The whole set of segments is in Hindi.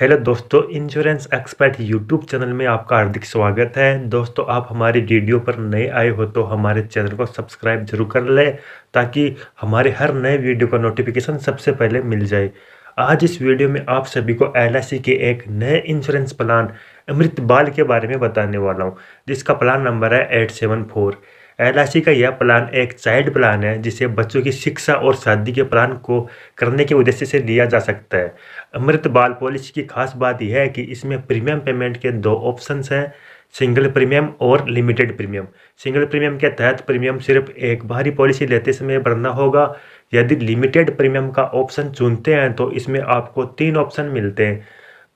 हेलो दोस्तों, इंश्योरेंस एक्सपर्ट यूट्यूब चैनल में आपका हार्दिक स्वागत है। दोस्तों, आप हमारी वीडियो पर नए आए हो तो हमारे चैनल को सब्सक्राइब जरूर कर लें ताकि हमारे हर नए वीडियो का नोटिफिकेशन सबसे पहले मिल जाए। आज इस वीडियो में आप सभी को एलआईसी के एक नए इंश्योरेंस प्लान अमृत बाल के बारे में बताने वाला हूँ, जिसका प्लान नंबर है 874। एलआईसी का यह प्लान एक चाइल्ड प्लान है जिसे बच्चों की शिक्षा और शादी के प्लान को करने के उद्देश्य से लिया जा सकता है। अमृत बाल पॉलिसी की खास बात यह है कि इसमें प्रीमियम पेमेंट के दो ऑप्शंस हैं, सिंगल प्रीमियम और लिमिटेड प्रीमियम। सिंगल प्रीमियम के तहत प्रीमियम सिर्फ एक बार ही पॉलिसी लेते समय भरना होगा। यदि लिमिटेड प्रीमियम का ऑप्शन चुनते हैं तो इसमें आपको 3 ऑप्शन मिलते हैं,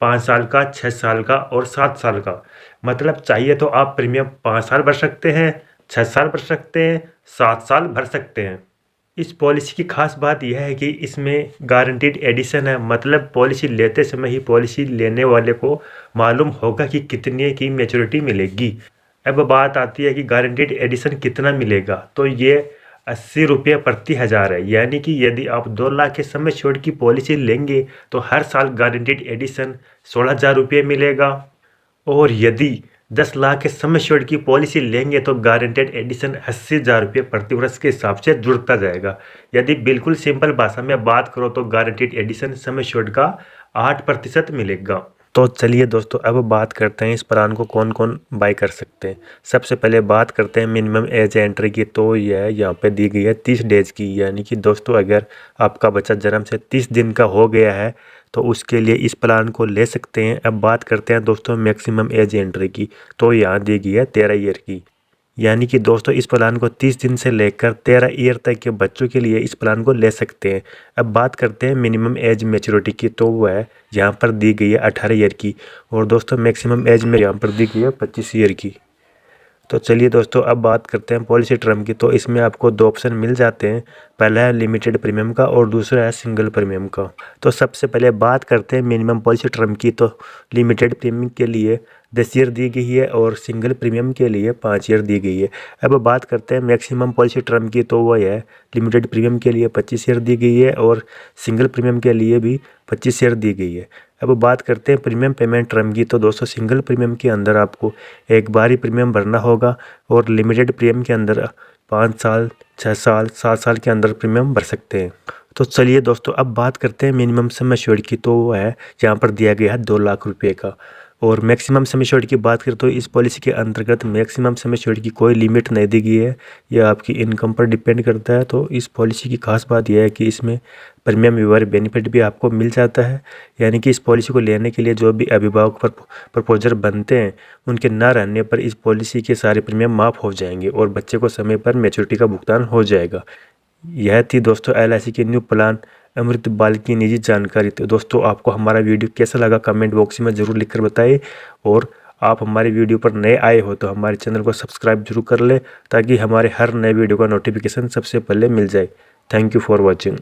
5 साल का, 6 साल का और 7 साल का। मतलब चाहिए तो आप प्रीमियम 5 साल भर सकते हैं, 6 साल भर सकते हैं, 7 साल भर सकते हैं। इस पॉलिसी की खास बात यह है कि इसमें गारंटीड एडिशन है, मतलब पॉलिसी लेते समय ही पॉलिसी लेने वाले को मालूम होगा कि कितने की मैच्योरिटी मिलेगी। अब बात आती है कि गारंटीड एडिशन कितना मिलेगा, तो ये 80 रुपये प्रति हज़ार है। यानी कि यदि आप 2 लाख के सम एश्योर्ड की पॉलिसी लेंगे तो हर साल गारंटीड एडिशन 16,000 रुपये मिलेगा। और यदि 10 लाख के सम एश्योर्ड की पॉलिसी लेंगे तो गारंटेड एडिशन 80,000 रुपये प्रति वर्ष के हिसाब से जुड़ता जाएगा। यदि बिल्कुल सिंपल भाषा में बात करो तो गारंटेड एडिशन सम एश्योर्ड का 8% मिलेगा। तो चलिए दोस्तों, अब बात करते हैं इस प्लान को कौन कौन बाय कर सकते हैं। सबसे पहले बात करते हैं मिनिमम एज एंट्री की, तो यह यहाँ पे दी गई है 30 डेज की। यानी कि दोस्तों, अगर आपका बच्चा जन्म से 30 दिन का हो गया है तो उसके लिए इस प्लान को ले सकते हैं। अब बात करते हैं दोस्तों मैक्सिमम एज एंट्री की, तो यहाँ दी गई है 13 ईयर की। यानी कि दोस्तों, इस प्लान को 30 दिन से लेकर 13 ईयर तक के बच्चों के लिए इस प्लान को ले सकते हैं। अब बात करते हैं मिनिमम एज मैच्योरिटी की, तो वह यहाँ पर दी गई है 18 ईयर की। और दोस्तों मैक्सिमम एज में यहाँ पर दी गई है 25 ईयर की। तो चलिए दोस्तों, अब बात करते हैं पॉलिसी टर्म की। तो इसमें आपको 2 ऑप्शन मिल जाते हैं, पहला है लिमिटेड प्रीमियम का और दूसरा है सिंगल प्रीमियम का। तो सबसे पहले बात करते हैं मिनिमम पॉलिसी टर्म की। तो लिमिटेड प्रीमियम के लिए 10 ईयर दी गई है और सिंगल प्रीमियम के लिए 5 ईयर दी गई है। अब बात करते हैं मैक्सिमम पॉलिसी टर्म की, तो वह है लिमिटेड प्रीमियम के लिए 25 ईयर दी गई है और सिंगल प्रीमियम के लिए भी 25 ईयर दी गई है। अब बात करते हैं प्रीमियम पेमेंट टर्म की। तो दोस्तों, सिंगल प्रीमियम के अंदर आपको एक बार ही प्रीमियम भरना होगा और लिमिटेड प्रीमियम के अंदर 5 साल, 6 साल, 7 साल के अंदर प्रीमियम भर सकते हैं। तो चलिए दोस्तों, अब बात करते हैं मिनिमम सम एश्योर्ड की, तो वो है यहाँ पर दिया गया है 2 लाख रुपये का। और मैक्सिमम सम एश्योर्ड की बात करें तो इस पॉलिसी के अंतर्गत मैक्सिमम सम एश्योर्ड की कोई लिमिट नहीं दी गई है, यह आपकी इनकम पर डिपेंड करता है। तो इस पॉलिसी की खास बात यह है कि इसमें प्रीमियम विवर बेनिफिट भी आपको मिल जाता है। यानी कि इस पॉलिसी को लेने के लिए जो भी अभिभावक पर प्रपोजर बनते हैं, उनके ना रहने पर इस पॉलिसी के सारे प्रीमियम माफ़ हो जाएंगे और बच्चे को समय पर मैच्योरिटी का भुगतान हो जाएगा। यह थी दोस्तों एलआईसी के न्यू प्लान अमृत बाल की निजी जानकारी। तो दोस्तों, आपको हमारा वीडियो कैसा लगा कमेंट बॉक्स में ज़रूर लिखकर बताइए। और आप हमारे वीडियो पर नए आए हो तो हमारे चैनल को सब्सक्राइब जरूर कर ले ताकि हमारे हर नए वीडियो का नोटिफिकेशन सबसे पहले मिल जाए। Thank you for watching.